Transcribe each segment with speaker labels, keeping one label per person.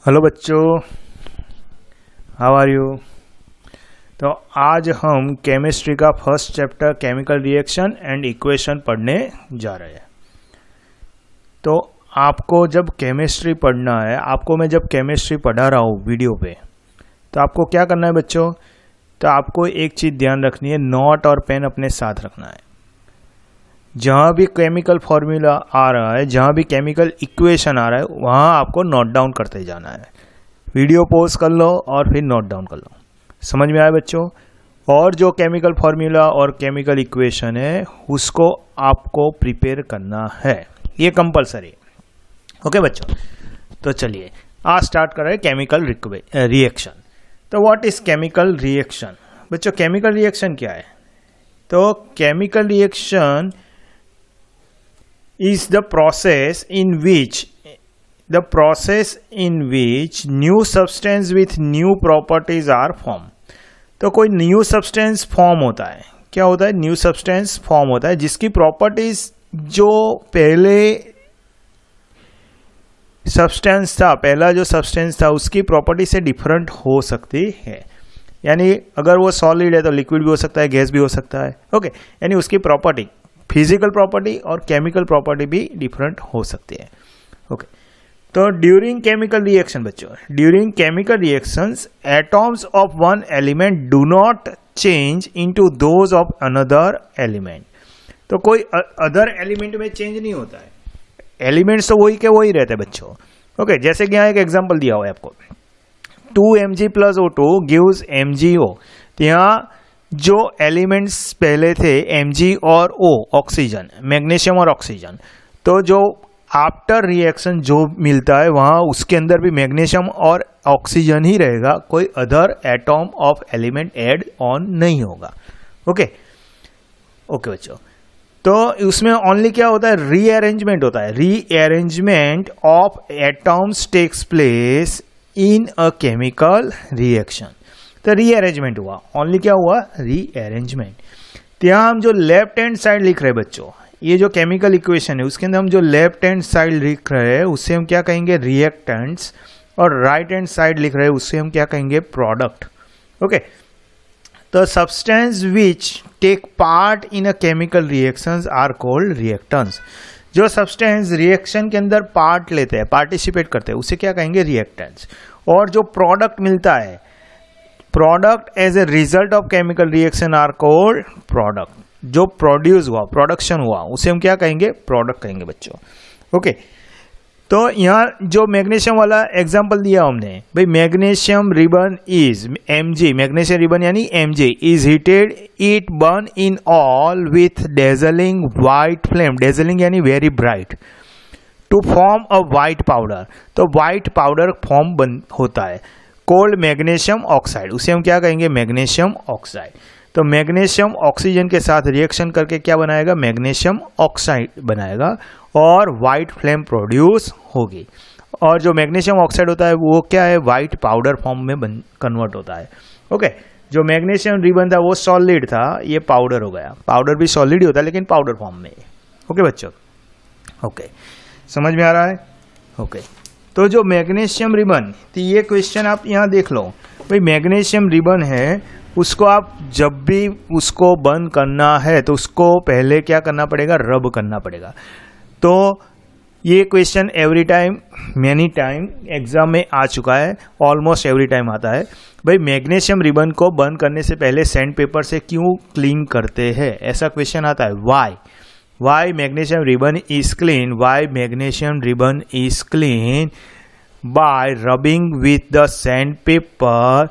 Speaker 1: Hello बच्चों, how are you. तो आज हम केमिस्ट्री का first chapter chemical reaction and equation पढ़ने जा रहे हैं। तो आपको जब केमिस्ट्री पढ़ना है, आपको मैं जब केमिस्ट्री पढ़ा रहा हूँ वीडियो पे, तो आपको क्या करना है बच्चों, तो आपको एक चीज़ ध्यान रखनी है, नोट और पेन अपने साथ रखना है। जहाँ भी केमिकल फॉर्मूला आ रहा है, जहाँ भी केमिकल इक्वेशन आ रहा है, वहाँ आपको नोट डाउन करते जाना है। वीडियो पॉज कर लो और फिर नोट डाउन कर लो। समझ में आया बच्चों। और जो केमिकल फॉर्मूला और केमिकल इक्वेशन है उसको आपको प्रिपेयर करना है, ये कंपलसरी। ओके बच्चों, तो चलिए आज स्टार्ट कर रहे हैं केमिकल रिएक्शन। तो व्हाट इज केमिकल रिएक्शन बच्चों? केमिकल रिएक्शन क्या है? तो chemical reaction is the process in which new substance with new properties are formed। तो कोई न्यू सब्सटेंस फॉर्म होता है। क्या होता है? न्यू सब्सटेंस फॉर्म होता है जिसकी प्रॉपर्टीज जो पहले सब्सटेंस था, पहला जो सब्सटेंस था उसकी प्रॉपर्टी से डिफरेंट हो सकती है। यानी अगर वो सॉलिड है तो लिक्विड भी हो सकता है, गैस भी हो सकता है। ओके, यानी उसकी प्रॉपर्टी, फिजिकल प्रॉपर्टी और केमिकल प्रॉपर्टी भी डिफरेंट हो सकती है। ओके, तो ड्यूरिंग केमिकल रिएक्शन बच्चों, during chemical reactions atoms of one element do not change into those of another element. तो कोई अदर एलिमेंट में चेंज नहीं होता है, एलिमेंट्स तो वही के वही रहते हैं बच्चों। ओके, जैसे कि यहाँ एक एग्जांपल दिया हुआ है आपको, 2mg + O2 गिव्स MgO। तो यहाँ जो एलिमेंट्स पहले थे Mg और O, ऑक्सीजन, मैग्नीशियम और ऑक्सीजन, तो जो आफ्टर रिएक्शन जो मिलता है वहाँ उसके अंदर भी मैग्नीशियम और ऑक्सीजन ही रहेगा, कोई other atom of element add on नहीं होगा। ओके ओके बच्चों, तो उसमें ओनली क्या होता है? रीअरेंजमेंट होता है। Rearrangement of atoms takes place in a chemical reaction. तो रीअरेंजमेंट हुआ, ओनली क्या हुआ? रीअरेंजमेंट। तो यहाँ हम जो लेफ्ट हैंड साइड लिख रहे हैं बच्चों, ये जो केमिकल इक्वेशन है उसके अंदर हम जो लेफ्ट हैंड साइड लिख रहे हैं उससे हम क्या कहेंगे? रिएक्टेंट्स। और राइट हैंड साइड लिख रहे हैं उससे हम क्या कहेंगे? प्रोडक्ट। ओके, तो substance which take part in a chemical reactions are called reactants. जो सब्सटेंस रिएक्शन के अंदर पार्ट लेते हैं, पार्टिसिपेट करते हैं, उसे क्या कहेंगे? रिएक्टेंट्स। और जो प्रोडक्ट मिलता है, product as a result of chemical reaction are called product. जो प्रोड्यूस हुआ, प्रोडक्शन हुआ, उसे हम क्या कहेंगे? प्रोडक्ट कहेंगे बच्चों। ओके, तो यहाँ जो मैग्नीशियम वाला एग्जांपल दिया हमने, भाई magnesium ribbon is Mg, magnesium ribbon यानी Mg is heated, it burn in all with dazzling white flame, dazzling यानी very bright, to form a white powder. तो व्हाइट पाउडर फॉर्म होता है, कोल्ड मैग्नीशियम ऑक्साइड, उसे हम क्या कहेंगे? Magnesium oxide. तो मैग्नीशियम ऑक्सीजन के साथ रिएक्शन करके क्या बनाएगा? मैग्नीशियम ऑक्साइड बनाएगा और वाइट फ्लेम प्रोड्यूस होगी। और जो मैग्नीशियम ऑक्साइड होता है वो क्या है? वाइट पाउडर फॉर्म में कन्वर्ट होता है। ओके, जो मैग्नीशियम रिबन था वो सॉलिड था, ये पाउडर हो गया। पाउडर भी सॉलिड ही होता है लेकिन पाउडर फॉर्म में। ओके बच्चों, ओके, समझ में आ रहा है? ओके, तो जो मैग्नीशियम रिबन, तो ये क्वेश्चन आप यहाँ देख लो, भाई मैग्नीशियम रिबन है, उसको आप जब भी उसको बंद करना है तो उसको पहले क्या करना पड़ेगा? रब करना पड़ेगा। तो ये question every time, many time exam में आ चुका है, ऑलमोस्ट एवरी टाइम आता है। भाई मैग्नीशियम रिबन को बंद करने से पहले सैंड पेपर से क्यों क्लीन करते हैं? ऐसा क्वेश्चन आता है। Why magnesium ribbon is clean? Why magnesium ribbon is clean? By rubbing with the sandpaper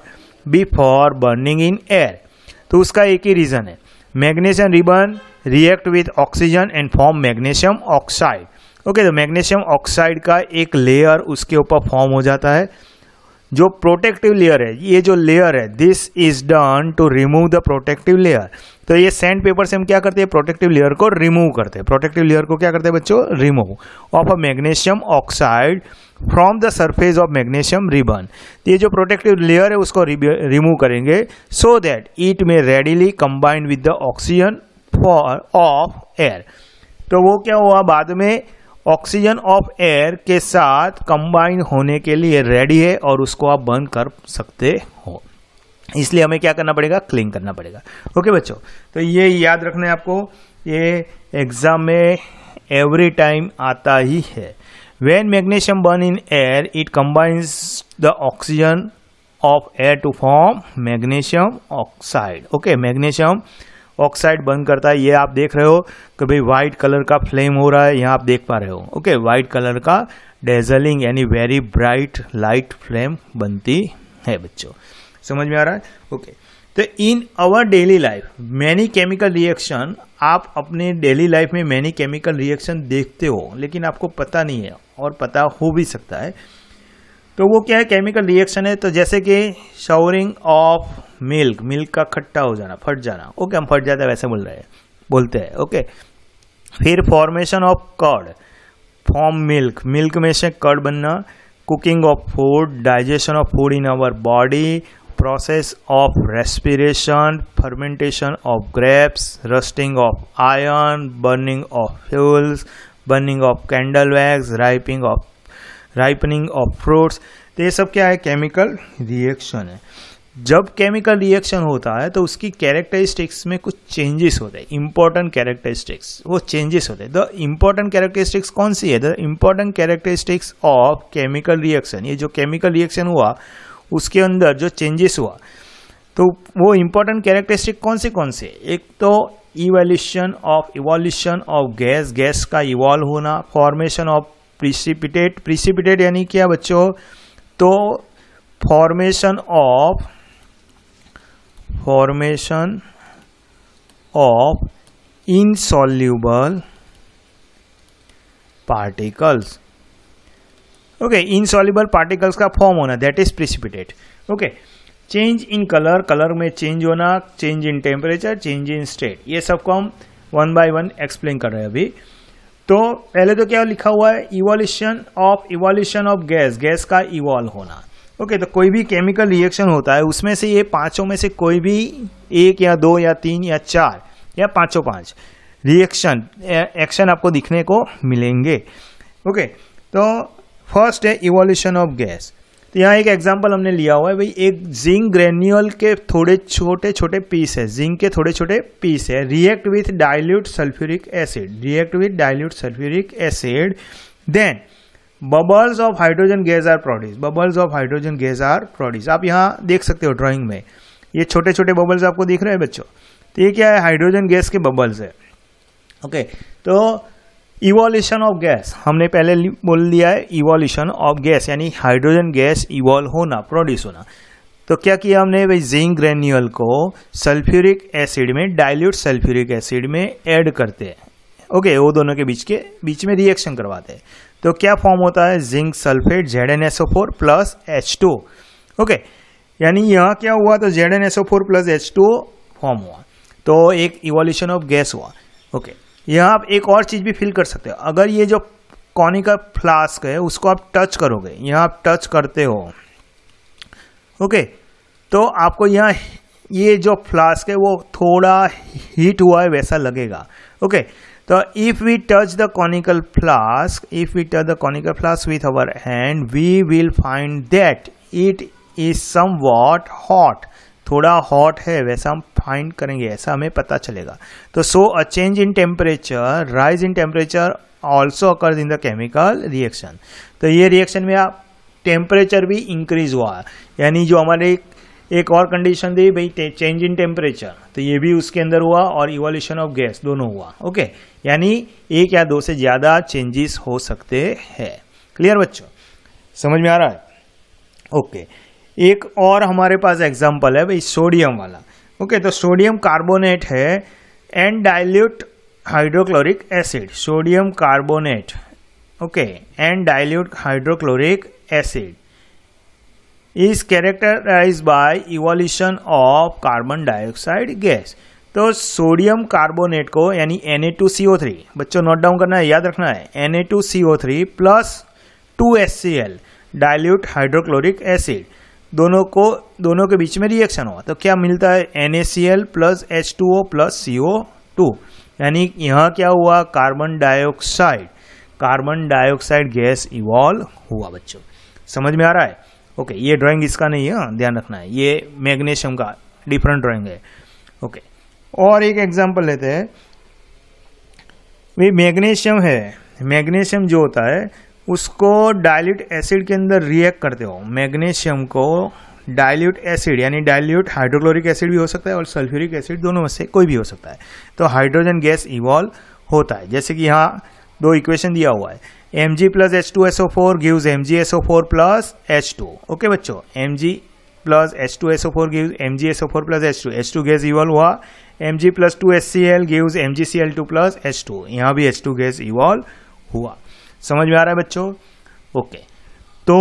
Speaker 1: before burning in air। तो उसका एक ही रीजन है, magnesium ribbon react with oxygen and form magnesium oxide. Okay, तो magnesium oxide का एक layer उसके ऊपर form हो जाता है, जो प्रोटेक्टिव लेयर है। ये जो लेयर है, this is done to remove the protective layer. तो ये सैंड पेपर से हम क्या करते हैं? प्रोटेक्टिव लेयर को रिमूव करते हैं। प्रोटेक्टिव लेयर को क्या करते हैं बच्चों? Remove of a magnesium oxide from the surface of magnesium ribbon. ये जो प्रोटेक्टिव लेयर है उसको रिमूव करेंगे, सो दैट इट में readily combined with the oxygen of air. तो वो क्या हुआ? बाद में ऑक्सीजन ऑफ एयर के साथ कंबाइन होने के लिए रेडी है और उसको आप बर्न कर सकते हो, इसलिए हमें क्या करना पड़ेगा, क्लिंग करना पड़ेगा। ओके बच्चों, तो ये याद रखना है आपको, ये एग्जाम में एवरी टाइम आता ही है। When magnesium burn in air it combines the oxygen of air to form magnesium oxide. Okay, magnesium oxide burn करता है, ये आप देख रहे हो कि भाई व्हाइट कलर का फ्लेम हो रहा है, यहाँ आप देख पा रहे हो। ओके, व्हाइट कलर का डेजलिंग यानी वेरी ब्राइट लाइट फ्लेम बनती है बच्चों, समझ में आ रहा है। ओके, तो in our daily life many chemical reaction, आप अपने डेली लाइफ में मैनी केमिकल रिएक्शन देखते हो लेकिन आपको पता नहीं है, और पता हो भी सकता है। तो वो क्या है, केमिकल रिएक्शन है। तो जैसे कि शावरिंग ऑफ मिल्क, मिल्क का खट्टा हो जाना, फट जाना। ओके, हम फट जाते हैं वैसे बोलते हैं। ओके, फिर formation of curd, from milk, milk में से कर्ड बनना। Cooking of food, digestion of food in our body, process of respiration, fermentation of grapes, rusting of iron, burning of fuels, burning of candle wax, ripening of fruits. तो ये सब क्या है, chemical reaction है। जब chemical reaction होता है तो उसकी कैरेक्टरिस्टिक्स में कुछ चेंजेस होते हैं, इंपॉर्टेंट कैरेक्टरिस्टिक्स, वो चेंजेस होते हैं। द इंपॉर्टेंट कैरेक्टरिस्टिक्स कौन सी है, the important characteristics of chemical reaction, ये जो केमिकल रिएक्शन हुआ उसके अंदर जो चेंजेस हुआ, तो वो इंपॉर्टेंट कैरेक्टरिस्टिक कौन से, एक तो इवोल्यूशन ऑफ गैस, गैस का इवॉल्व होना, फॉर्मेशन ऑफ प्रिसिपिटेट यानी क्या बच्चों, तो formation of insoluble particles. Okay, insoluble particles का फॉर्म होना, that is precipitate. Okay, change in colour, colour में चेंज होना, change in temperature, change in state, ये सबको हम वन बाय वन एक्सप्लेन कर रहे हैं अभी। तो पहले तो क्या लिखा हुआ है, इवोल्यूशन ऑफ गैस, गैस का इवॉल्व होना। ओके, तो कोई भी केमिकल रिएक्शन होता है उसमें से ये पांचों में से कोई भी एक या दो या तीन या चार या पांच रिएक्शन एक्शन आपको दिखने को मिलेंगे। ओके, तो फर्स्ट है इवोल्यूशन ऑफ गैस। तो यहाँ एक एग्जांपल हमने लिया हुआ है भाई, एक जिंक ग्रेन्यूल के थोड़े छोटे पीस है, जिंक के थोड़े छोटे पीस है, react with dilute sulphuric acid, then bubbles of hydrogen gas are produce. आप यहाँ देख सकते हो ड्राइंग में, ये छोटे छोटे बबल्स आपको दिख रहे हैं बच्चों, तो ये क्या है, हाइड्रोजन गैस के बबल्स है। ओके, तो इवोल्यूशन ऑफ गैस हमने पहले बोल दिया है, इवोल्यूशन ऑफ गैस यानी हाइड्रोजन गैस इवॉल्व होना, प्रोड्यूस होना। तो क्या किया हमने भाई, जिंक ग्रेन्यूल को सल्फ्यूरिक एसिड में, डाइल्यूट सल्फ्यूरिक एसिड में ऐड करते हैं। ओके, वो दोनों के बीच में रिएक्शन करवाते हैं। तो क्या फॉर्म होता है, zinc sulphate ZnSO4 plus H2। Okay, यानी यहाँ क्या हुआ, तो ZnSO4 प्लस H2 फॉर्म हुआ, तो एक इवोल्यूशन ऑफ गैस हुआ। ओके, यहाँ आप एक और चीज भी फील कर सकते हो, अगर ये जो कॉनिकल फ्लास्क है उसको आप टच करोगे, यहाँ आप टच करते हो, ओके, तो आपको यहाँ ये जो फ्लास्क है वो थोड़ा हीट हुआ है वैसा लगेगा। ओके, तो if we touch the conical flask with our hand, we will find that it is somewhat hot, थोड़ा हॉट है वैसा हम फाइंड करेंगे, ऐसा हमें पता चलेगा। तो so a change in temperature, rise in temperature also occurs in the chemical reaction. तो ये रिएक्शन में आप टेम्परेचर भी इंक्रीज हुआ, यानी जो हमारे एक और कंडीशन दी भाई, चेंज इन टेम्परेचर, तो ये भी उसके अंदर हुआ, और इवोल्यूशन ऑफ गैस दोनों हुआ। ओके, यानी एक या दो से ज्यादा चेंजेस हो सकते हैं। क्लियर बच्चों, समझ में आ रहा है। ओके, एक और हमारे पास एग्जांपल है भाई, सोडियम वाला। ओके, तो सोडियम कार्बोनेट है and dilute hydrochloric acid, sodium carbonate, okay, and dilute hydrochloric acid is characterized by evolution of carbon dioxide gas. तो सोडियम कार्बोनेट को यानी Na2CO3, बच्चों नोट डाउन करना है, याद रखना है, Na2CO3 plus 2HCl dilute hydrochloric acid, दोनों के बीच में रिएक्शन हुआ, तो क्या मिलता है, NaCl plus H2O plus CO2, यानी यहाँ क्या हुआ, carbon dioxide carbon dioxide gas evolve हुआ बच्चों। समझ में आ रहा है? ओके, ये ड्राइंग इसका नहीं है, ध्यान रखना है, ये मैग्नीशियम का डिफरेंट ड्राइंग है। ओके, और एक एग्जांपल लेते हैं। मैग्नीशियम है, मैग्नीशियम जो होता है उसको डाइल्यूट एसिड के अंदर रिएक्ट करते हो। मैग्नीशियम को डाइल्यूट एसिड यानी डाइल्यूट हाइड्रोक्लोरिक एसिड भी हो सकता है और सल्फ्यूरिक एसिड, दोनों में से कोई भी हो सकता है। तो हाइड्रोजन गैस इवॉल्व होता है। जैसे कि यहाँ दो इक्वेशन दिया हुआ है, Mg plus H2SO4 gives MgSO4 plus H2। Okay बच्चों, Mg plus H2SO4 gives MgSO4 plus H2। H2 gas evolve हुआ, Mg plus 2HCl gives MgCl2 plus H2। यहाँ भी H2 गैस इवॉल्व हुआ। समझ में आ रहा है बच्चों? ओके, तो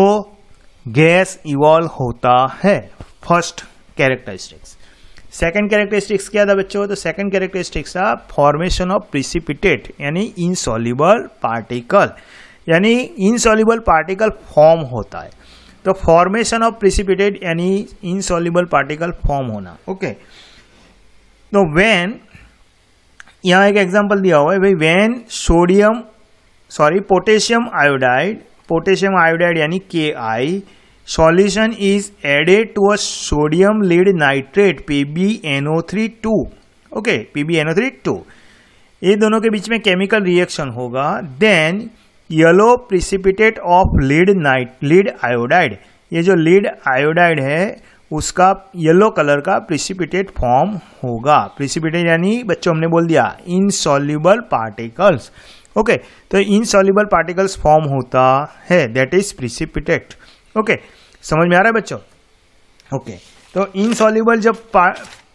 Speaker 1: गैस इवॉल्व होता है, फर्स्ट कैरेक्टरिस्टिक्स। सेकंड कैरेक्टरिस्टिक्स क्या था बच्चों? तो सेकंड कैरेक्टरिस्टिक्स था फॉर्मेशन ऑफ प्रिसिपिटेट यानी इनसॉल्युबल पार्टिकल, यानी इनसॉल्युबल पार्टिकल फॉर्म होता है। तो फॉर्मेशन ऑफ प्रिसिपिटेट यानी इनसॉल्युबल पार्टिकल फॉर्म होना। ओके, तो व्हेन, यहाँ एक एग्जांपल दिया हुआ है भाई, व्हेन पोटेशियम आयोडाइड यानी KI solution is added to a sodium lead nitrate PbNO3 2। Okay, PbNO3 2, ये दोनों के बीच में केमिकल रिएक्शन होगा। Then yellow precipitate of lead iodide, ये जो लीड आयोडाइड है उसका येलो कलर का प्रिसिपिटेट फॉर्म होगा। प्रिसिपिटेट यानी बच्चों हमने बोल दिया इनसॉल्युबल पार्टिकल्स। ओके, तो इनसॉल्युबल पार्टिकल्स फॉर्म होता है, दैट इज प्रिसिपिटेट। ओके, समझ में आ रहा है बच्चों? ओके, तो इनसॉल्युबल जब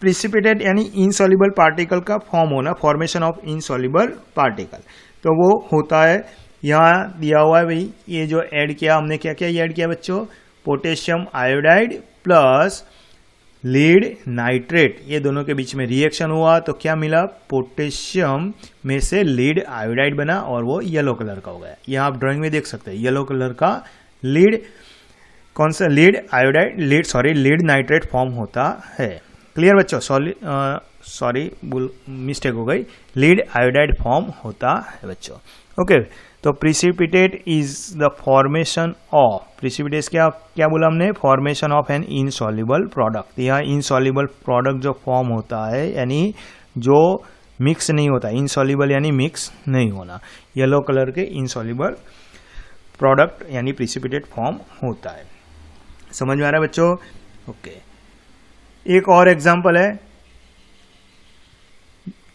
Speaker 1: प्रिसिपिटेट यानी इनसॉल्युबल पार्टिकल का फॉर्म होना, फॉर्मेशन ऑफ इनसॉल्युबल पार्टिकल, तो वो होता है। यहाँ दिया हुआ है भाई, ये जो ऐड किया हमने, क्या क्या ऐड किया बच्चों? Potassium iodide plus lead nitrate, ये दोनों के बीच में रिएक्शन हुआ तो क्या मिला? पोटेशियम में से लीड आयोडाइड बना और वो येलो कलर का हो गया। यहाँ आप ड्राइंग में देख सकते हैं, येलो कलर का लीड, कौन सा? लीड नाइट्रेट फॉर्म होता है। क्लियर बच्चों? सॉरी मिस्टेक हो गई, लीड आयोडाइड फॉर्म होता है बच्चों। ओके, तो precipitate is the formation of, precipitate क्या बोला हमने? Formation of an insoluble product. यहाँ इनसॉल्युबल प्रोडक्ट जो फॉर्म होता है यानी जो मिक्स नहीं होता, इनसॉल्युबल यानी मिक्स नहीं होना, येलो कलर के इनसॉल्युबल प्रोडक्ट यानी प्रिसिपिटेट फॉर्म होता है। समझ में आ रहा है बच्चों? ओके, एक और एग्जांपल है,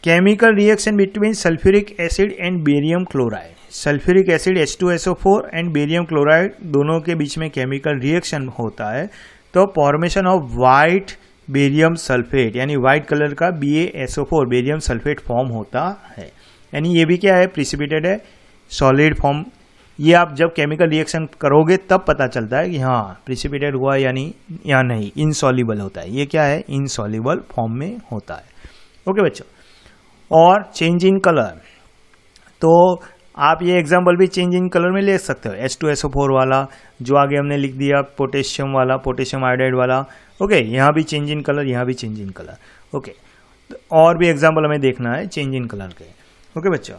Speaker 1: chemical reaction between sulphuric acid and barium chloride. Sulphuric acid H2SO4 and barium chloride दोनों के बीच में केमिकल रिएक्शन होता है तो formation of white barium sulphate यानी वाइट कलर का BaSO4 बेरियम सल्फेट फॉर्म होता है। यानी ये भी क्या है? प्रिसिपिटेट है, सॉलिड फॉर्म। ये आप जब केमिकल रिएक्शन करोगे तब पता चलता है कि हाँ प्रिसिपिटेट हुआ यानी या नहीं, इनसॉल्युबल होता है। ये क्या है? इनसॉल्युबल फॉर्म में होता है। ओके बच्चों, और चेंज इन कलर, तो आप ये एग्जांपल भी चेंज इन कलर में ले सकते हो। H2SO4 वाला जो आगे हमने लिख दिया, पोटेशियम वाला, पोटेशियम आयोडाइड वाला। ओके, यहाँ भी चेंज इन कलर, यहाँ भी चेंज इन कलर। ओके, और भी एग्जांपल हमें देखना है चेंज इन कलर के। ओके बच्चों,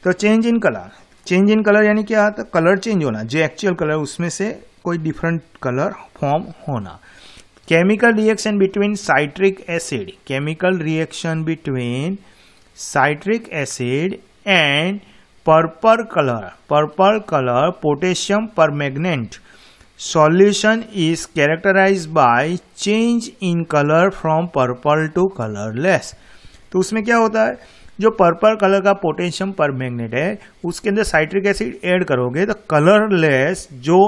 Speaker 1: तो चेंज इन कलर यानी क्या? तो कलर चेंज होना, जो एक्चुअल कलर उसमें से कोई डिफरेंट कलर फॉर्म होना। Chemical reaction between citric acid, chemical reaction between citric acid and purple colour potassium permanganate solution is characterized by change in color from purple to colorless। तो उसमें क्या होता है, जो पर्पल कलर का potassium permanganate है उसके अंदर साइट्रिक एसिड ऐड करोगे तो कलरलेस जो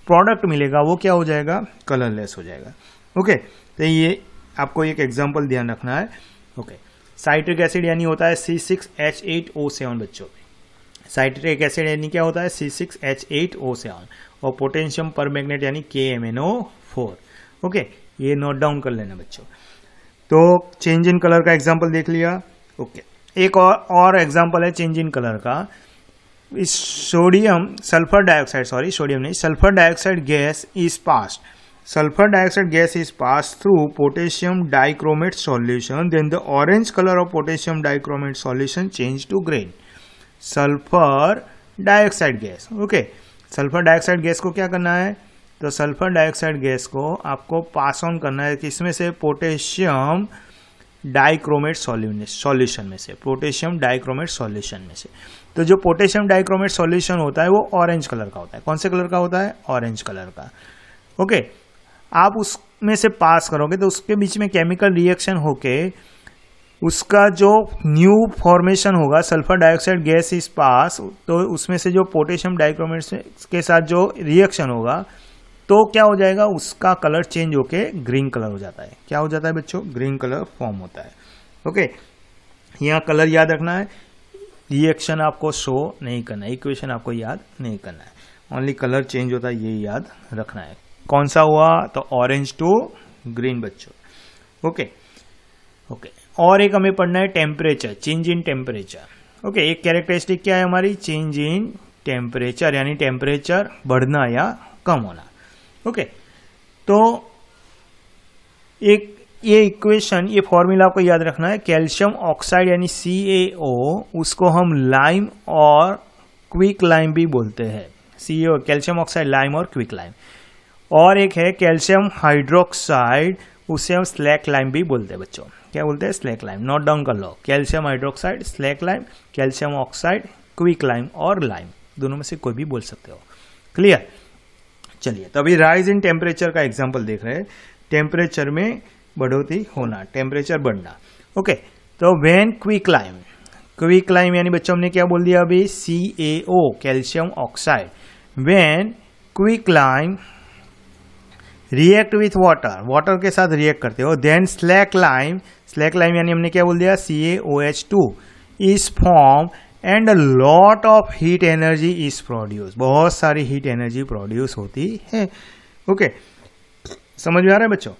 Speaker 1: प्रोडक्ट मिलेगा वो क्या हो जाएगा? कलरलेस हो जाएगा। ओके, तो ये आपको एक एग्जांपल ध्यान रखना है। ओके, साइट्रिक एसिड यानी होता है C6H8O7 बच्चों। साइट्रिक एसिड यानी क्या होता है? C6H8O7 और पोटेशियम परमैंगनेट यानी KMnO4। ओके, ये नोट डाउन कर लेना बच्चों। तो चेंज इन कलर का एग्जांपल देख लिया। ओके, एक और एग्जांपल है चेंज इन कलर का। इस sulphur dioxide gas is passed. Sulfur dioxide gas is passed through potassium dichromate solution, then the orange color of potassium dichromate solution change to green. Sulfur dioxide gas. Okay, sulphur dioxide gas को क्या करना है, तो sulphur dioxide gas को आपको pass on करना है किसमें से, पोटेशियम डाइक्रोमेट सॉल्यूशन में से, पोटेशियम डाइक्रोमेट सॉल्यूशन में से। तो जो पोटेशियम डाइक्रोमेट सॉल्यूशन होता है वो ऑरेंज कलर का होता है। कौन से कलर का होता है, ऑरेंज कलर का। ओके, आप उसमें से पास करोगे तो उसके बीच में केमिकल रिएक्शन होके उसका जो न्यू फॉर्मेशन होगा, सल्फर डाइऑक्साइड गैस इस पास, तो उसमें से जो पोटेशियम डाइक्रोमेट के साथ जो रिएक्शन होगा तो क्या हो जाएगा, उसका कलर चेंज होके ग्रीन कलर हो जाता है। क्या हो जाता है बच्चों, ग्रीन कलर फॉर्म होता है। ओके, यहाँ कलर याद रखना है, रिएक्शन आपको शो नहीं करना है, इक्वेशन आपको याद नहीं करना है, ओनली कलर चेंज होता है ये याद रखना है। कौन सा हुआ, तो ऑरेंज टू ग्रीन बच्चों। ओके ओके, और एक हमें पढ़ना है temperature, change in temperature. Okay, एक कैरेक्टरिस्टिक क्या है हमारी, चेंज इन टेम्परेचर, यानी टेम्परेचर बढ़ना या कम होना। ओके, तो एक ये इक्वेशन, ये फॉर्मूला आपको याद रखना है, कैल्शियम ऑक्साइड यानी CaO, उसको हम लाइम और क्विक लाइम भी बोलते हैं। CaO कैल्शियम ऑक्साइड, लाइम और क्विक लाइम। और एक है कैल्शियम हाइड्रोक्साइड, उसे हम स्लैक लाइम भी बोलते हैं बच्चों। क्या बोलते हैं, स्लैक लाइम। नोट डाउन कर लो, calcium hydroxide, slaked lime, calcium oxide, quick lime और लाइम, दोनों में से कोई भी बोल सकते हो। क्लियर। चलिए, तो अभी राइज इन टेम्परेचर का एग्जांपल देख रहे हैं, टेम्परेचर में बढ़ोतरी होना, टेम्परेचर बढ़ना। ओके, तो when quick lime, quick lime यानी बच्चों हमने क्या बोल दिया अभी, CaO calcium oxide. When quick lime react with water, water के साथ रिएक्ट करते हो, then slack lime, slack lime यानी हमने क्या बोल दिया, CaOH2 is form and a lot of heat energy is produce, बहुत सारी हीट एनर्जी प्रोड्यूस होती है। ओके, समझ में आ रहा है बच्चों।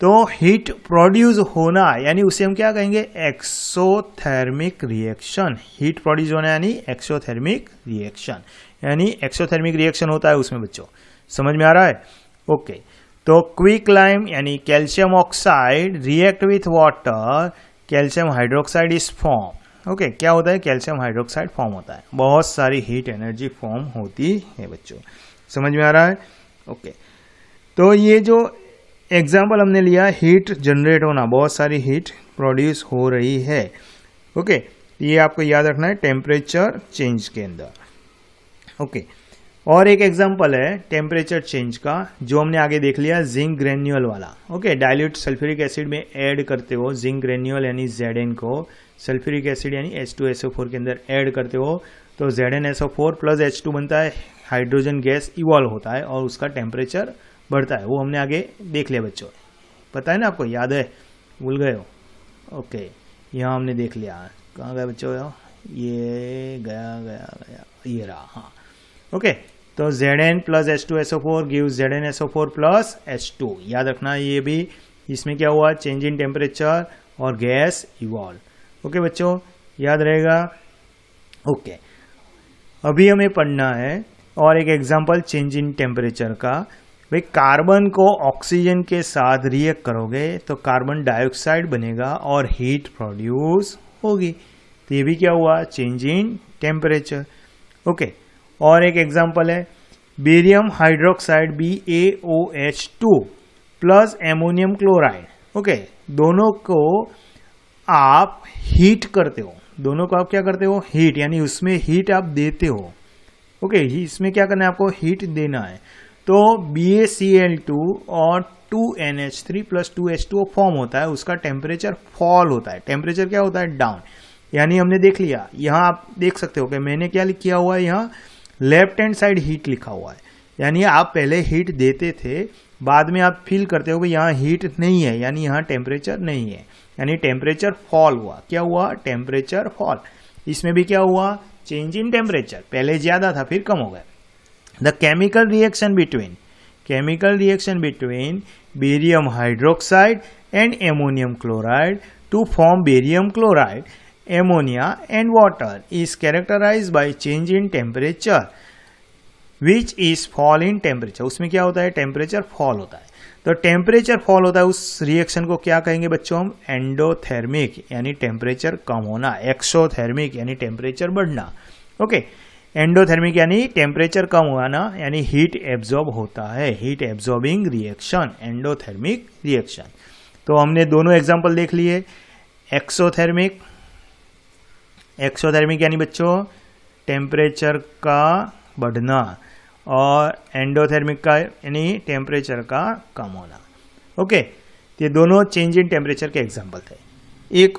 Speaker 1: तो हीट प्रोड्यूस होना यानी उसे हम क्या कहेंगे, एक्सोथर्मिक रिएक्शन। हीट प्रोड्यूस होना यानी एक्सोथर्मिक रिएक्शन, यानी एक्सोथर्मिक रिएक्शन होता है उसमें बच्चों। समझ में आ रहा है। ओके, तो क्विक लाइम यानी calcium oxide react with water, calcium hydroxide is form. Okay, क्या होता है, कैल्शियम हाइड्रोक्साइड फॉर्म होता है, बहुत सारी हीट एनर्जी फॉर्म होती है बच्चों। समझ में आ रहा है। ओके, तो ये जो एग्जाम्पल हमने लिया, हीट जनरेट होना, बहुत सारी हीट प्रोड्यूस हो रही है। ओके, ये आपको याद रखना है टेम्परेचर चेंज के अंदर। ओके, और एक एग्जाम्पल है टेम्परेचर चेंज का जो हमने आगे देख लिया, जिंक ग्रेन्यूल वाला। ओके, डाइल्यूट सल्फ्यूरिक एसिड में ऐड करते हो जिंक ग्रेन्यूल यानी Zn को, सल्फ्यूरिक एसिड यानी H2SO4 के अंदर ऐड करते हो तो ZnSO4 प्लस H2 बनता है, हाइड्रोजन गैस इवॉल्व होता है और उसका टेम्परेचर बढ़ता है। वो हमने आगे देख लिया बच्चों, पता है ना आपको, याद है, भूल गए हो। ओके, यहाँ हमने देख लिया, कहाँ गया बच्चों, ये गया, ये रहा। हाँ, ओके, तो Zn plus H2SO4 gives ZnSO4 plus H2, याद रखना ये भी। इसमें क्या हुआ, चेंज इन टेम्परेचर और गैस इवॉल्व। ओके बच्चों, याद रहेगा। ओके, अभी हमें पढ़ना है और एक एग्जांपल चेंज इन टेम्परेचर का। भाई, कार्बन को ऑक्सीजन के साथ रिएक्ट करोगे तो कार्बन डाइऑक्साइड बनेगा और हीट प्रोड्यूस होगी, तो ये भी क्या हुआ, चेंज इन टेम्परेचर। ओके, और एक एग्जांपल है barium hydroxide BaOH2 plus ammonium chloride. Okay, दोनों को आप हीट करते हो, दोनों को आप क्या करते हो, हीट, यानी उसमें हीट आप देते हो। ओके, इसमें क्या करना है, आपको हीट देना है। तो BaCl2 और 2NH3 प्लस 2H2O फॉर्म होता है, उसका टेम्परेचर फॉल होता है। टेम्परेचर क्या होता है, डाउन। यानी हमने देख लिया, यहाँ आप देख सकते हो कि मैंने क्या किया हुआ है, यहाँ लेफ्ट हैंड साइड हीट लिखा हुआ है, यानी आप पहले हीट देते थे, बाद में आप फील करते हो कि यहाँ हीट नहीं है, यानी यहाँ टेम्परेचर नहीं है, यानी टेम्परेचर फॉल हुआ। क्या हुआ, टेम्परेचर फॉल। इसमें भी क्या हुआ, चेंज इन टेम्परेचर, पहले ज्यादा था फिर कम हो गया। The chemical reaction between barium hydroxide and ammonium chloride to form barium chloride, ammonia and water is characterized by change in temperature which is fall in temperature। उसमें क्या होता है, टेम्परेचर फॉल होता है। तो टेम्परेचर फॉल होता है, उस रिएक्शन को क्या कहेंगे बच्चों हम, एंडोथर्मिक यानी टेम्परेचर कम होना, एक्सोथर्मिक यानी टेम्परेचर बढ़ना। ओके, एंडोथर्मिक यानी टेम्परेचर कम हुआ ना, यानी हीट एब्जॉर्ब होता है, heat absorbing reaction, endothermic reaction. तो हमने दोनों एग्जांपल देख लिए। एक्सोथर्मिक, एक्सोथर्मिक यानी बच्चों टेम्परेचर का बढ़ना, और एंडोथर्मिक का यानी टेम्परेचर का कम होना। ओके, ये दोनों चेंज इन टेम्परेचर के एग्जांपल थे। एक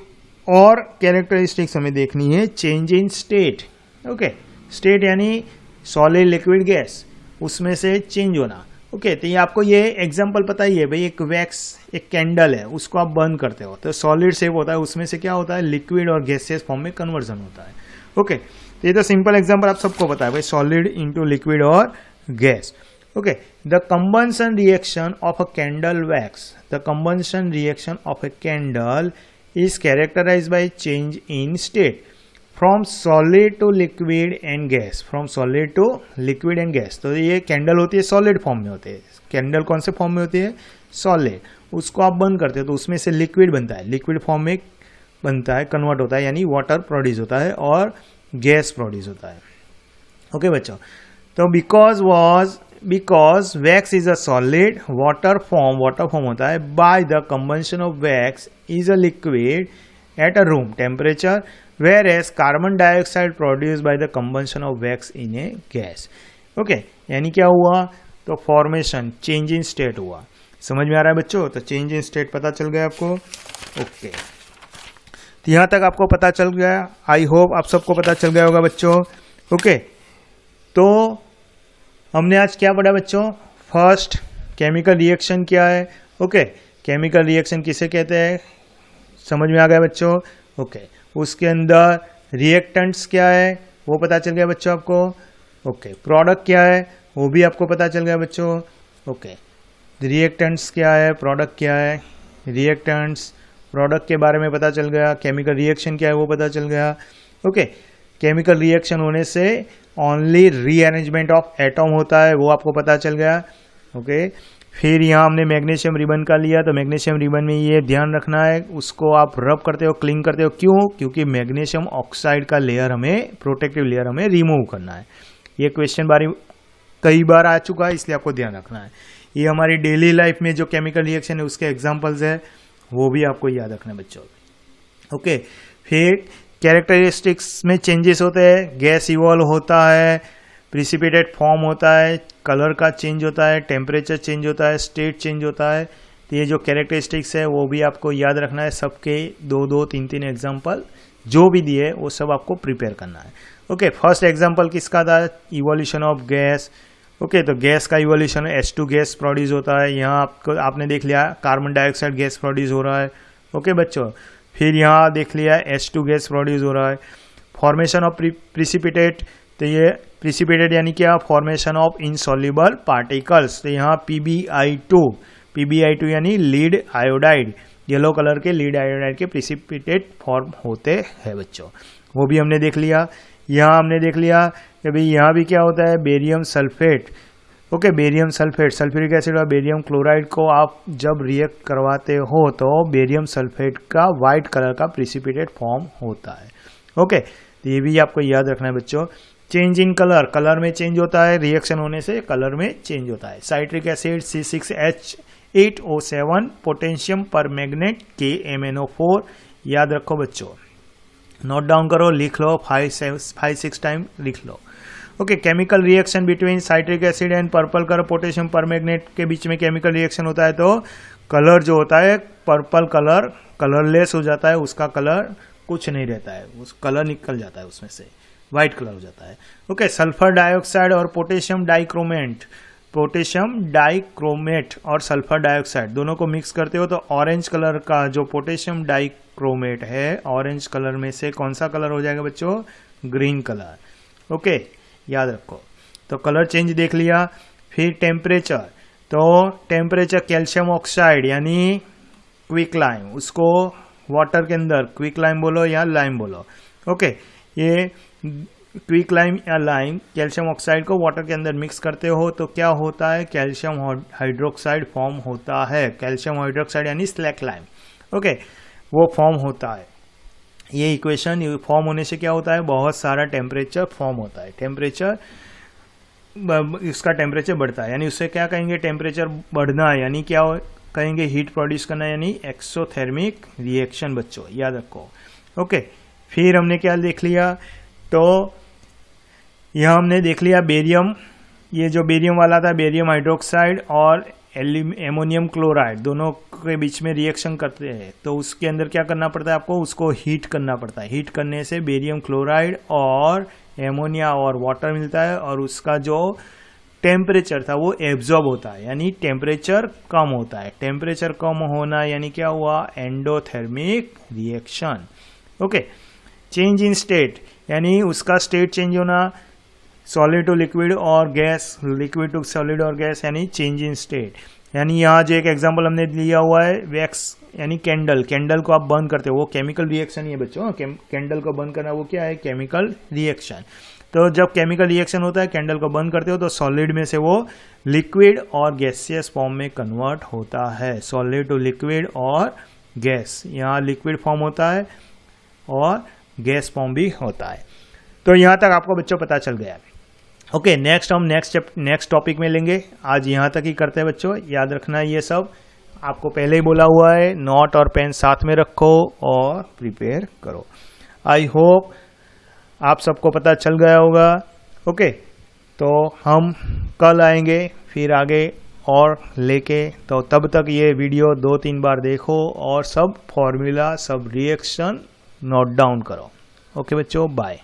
Speaker 1: और कैरेक्टरिस्टिक्स हमें देखनी है, change in state. Okay, state यानी सॉलिड लिक्विड गैस, उसमें से चेंज होना। ओके, तो ये आपको ये एग्जांपल पता ही है भाई, एक वैक्स, एक कैंडल है, उसको आप बर्न करते हो तो सॉलिड शेप होता है, उसमें से क्या होता है, लिक्विड और गैसियस फॉर्म में कन्वर्जन होता है। ओके, तो ये तो सिंपल एग्जांपल आप सबको पता है भाई, सॉलिड इनटू लिक्विड और gas. Okay, the combustion reaction of a candle wax, the combustion reaction of a candle is characterised by change in state from solid to liquid and gas, from solid to liquid and gas. तो ये candle होती है solid form में होती है, candle कौन से form में होती है, सॉलिड, उसको आप बंद करते हो तो उसमें से लिक्विड बनता है, लिक्विड फॉर्म में बनता है, कन्वर्ट होता है, यानी वाटर प्रोड्यूस होता है और गैस प्रोड्यूस होता है। ओके बच्चों, तो because wax is a solid, water form होता है by the combustion of wax is a liquid at a room temperature, whereas carbon dioxide produce by the combustion of wax in A gas. Okay, यानी क्या हुआ, तो formation, change in state हुआ। समझ में आ रहा है बच्चों, तो चेंज इन स्टेट पता चल गया आपको। ओके, तो यहां तक आपको पता चल गया, आई होप आप सबको पता चल गया होगा बच्चों। ओके, तो हमने आज क्या पढ़ा बच्चों, फर्स्ट केमिकल रिएक्शन क्या है। ओके, केमिकल रिएक्शन किसे कहते हैं, समझ में आ गया बच्चों। ओके, उसके अंदर रिएक्टेंट्स क्या है वो पता चल गया बच्चों आपको। ओके, प्रोडक्ट क्या है वो भी आपको पता चल गया बच्चों। ओके, रिएक्टेंट्स क्या है, प्रोडक्ट क्या है, रिएक्टेंट्स प्रोडक्ट के बारे में पता चल गया, केमिकल रिएक्शन क्या है वो पता चल गया। ओके, केमिकल रिएक्शन होने से ओनली रीअरेंजमेंट ऑफ एटॉम होता है वो आपको पता चल गया। ओके, फिर यहाँ हमने मैग्नीशियम रिबन का लिया, तो मैग्नीशियम रिबन में ये ध्यान रखना है, उसको आप रब करते हो, क्लिंग करते हो, क्यों, क्योंकि मैग्नीशियम ऑक्साइड का लेयर हमें, प्रोटेक्टिव लेयर हमें रिमूव करना है। ये क्वेश्चन कई बार आ चुका है, इसलिए आपको ध्यान रखना है। ये हमारी डेली लाइफ में जो केमिकल रिएक्शन है उसके एग्जाम्पल्स है, वो भी आपको याद रखना है बच्चों। ओके, फिर कैरेक्टरिस्टिक्स में चेंजेस होते हैं, गैस इवॉल्व होता है, प्रिसिपिटेट फॉर्म होता है, कलर का चेंज होता है, टेम्परेचर चेंज होता है, स्टेट चेंज होता है। तो ये जो कैरेक्टरिस्टिक्स है वो भी आपको याद रखना है, सबके 2-2, 3-3 एग्जाम्पल जो भी दिए वो सब आपको प्रिपेयर करना है। ओके, फर्स्ट एग्जाम्पल किसका था, इवोल्यूशन ऑफ गैस। ओके, तो गैस का इवोल्यूशन H2 गैस प्रोड्यूस होता है, यहाँ आपने देख लिया कार्बन डाइऑक्साइड गैस प्रोड्यूस हो रहा है। ओके बच्चों, फिर यहाँ देख लिया H2 गैस प्रोड्यूस हो रहा है। फॉर्मेशन ऑफ प्रिसिपिटेट, तो ये प्रिसिपिटेट यानी क्या, फॉर्मेशन ऑफ इनसॉल्युबल पार्टिकल्स, तो यहाँ PbI2 यानी लीड आयोडाइड, येलो कलर के लीड आयोडाइड के प्रिसिपिटेट फॉर्म होते हैं बच्चों, वो भी हमने देख लिया। यहाँ हमने देख लिया कि भाई यहाँ भी क्या होता है, barium sulphate. Okay, barium sulphate, sulphuric acid और बेरियम क्लोराइड को आप जब रिएक्ट करवाते हो तो बेरियम सल्फेट का वाइट कलर का प्रिसिपिटेट फॉर्म होता है। ओके, तो ये भी आपको याद रखना है बच्चों। चेंज इन कलर, कलर में चेंज होता है, रिएक्शन होने से कलर में चेंज होता है। Citric acid C6H8O7, potassium permanganate KMnO4, याद रखो बच्चों, नोट डाउन करो, लिख लो, 5-6 टाइम लिख लो। Okay, chemical reaction between citric acid and purple colour potassium permanganate के बीच में केमिकल रिएक्शन होता है तो कलर जो होता है पर्पल कलर कलरलेस हो जाता है, उसका कलर कुछ नहीं रहता है, उस कलर निकल जाता है उसमें से, व्हाइट कलर हो जाता है। ओके, सल्फर डाइऑक्साइड और पोटेशियम डाइक्रोमेट और सल्फर डाइऑक्साइड दोनों को मिक्स करते हो तो ऑरेंज कलर का जो पोटेशियम डाइक्रोमेट है, ऑरेंज कलर में से कौन सा कलर हो जाएगा बच्चों, ग्रीन कलर। ओके, याद रखो। तो कलर चेंज देख लिया। फिर टेम्परेचर, तो टेम्परेचर कैल्शियम ऑक्साइड यानी क्विक लाइम, उसको वाटर के अंदर क्विक लाइम बोलो या लाइम बोलो। ओके, ये क्विक लाइम या लाइम कैल्शियम ऑक्साइड को वाटर के अंदर मिक्स करते हो तो क्या होता है, कैल्शियम हाइड्रोक्साइड फॉर्म होता है, कैल्शियम हाइड्रोक्साइड यानी स्लैक लाइम। ओके, वो फॉर्म होता है। ये इक्वेशन फॉर्म होने से क्या होता है, बहुत सारा टेम्परेचर फॉर्म होता है, टेम्परेचर इसका टेम्परेचर बढ़ता है, यानी उससे क्या कहेंगे, टेम्परेचर बढ़ना है, यानी क्या कहेंगे, हीट प्रोड्यूस करना, यानी एक्सोथर्मिक रिएक्शन बच्चों, याद रखो। ओके, फिर हमने क्या देख लिया, तो यहाँ हमने देख लिया बेरियम, ये जो बेरियम वाला था, बेरियम हाइड्रोक्साइड और एमोनियम क्लोराइड दोनों के बीच में रिएक्शन करते हैं, तो उसके अंदर क्या करना पड़ता है आपको, उसको हीट करना पड़ता है। हीट करने से बेरियम क्लोराइड और एमोनिया और वाटर मिलता है, और उसका जो टेम्परेचर था वो एब्जॉर्ब होता है, यानी टेम्परेचर कम होता है। टेम्परेचर कम होना यानी क्या हुआ, endothermic reaction. Okay, change in state, यानी उसका स्टेट चेंज होना, सॉलिड टू लिक्विड और गैस, लिक्विड टू सॉलिड और गैस, यानी चेंज इन स्टेट। यानी यहाँ जो एक एग्जांपल हमने लिया हुआ है, वैक्स यानी कैंडल, कैंडल को आप बर्न करते हो, वो केमिकल रिएक्शन ही है बच्चों। कैंडल को बर्न करना वो क्या है, केमिकल रिएक्शन। तो जब केमिकल रिएक्शन होता है, कैंडल को बर्न करते हो, तो सॉलिड में से वो लिक्विड और गैसियस फॉर्म में कन्वर्ट होता है, सॉलिड टू लिक्विड और गैस। यहाँ लिक्विड फॉर्म होता है और गैस फॉर्म भी होता है। तो यहाँ तक आपको बच्चों पता चल गया। ओके, नेक्स्ट हम नेक्स्ट टॉपिक में लेंगे, आज यहाँ तक ही करते हैं बच्चों। याद रखना ये सब आपको पहले ही बोला हुआ है, नोट और पेन साथ में रखो और प्रिपेयर करो। आई होप आप सबको पता चल गया होगा। ओके, तो हम कल आएंगे फिर आगे और लेके, तो तब तक ये वीडियो 2-3 बार देखो और सब फॉर्मूला, सब रिएक्शन नोट डाउन करो। ओके बच्चों, बाय।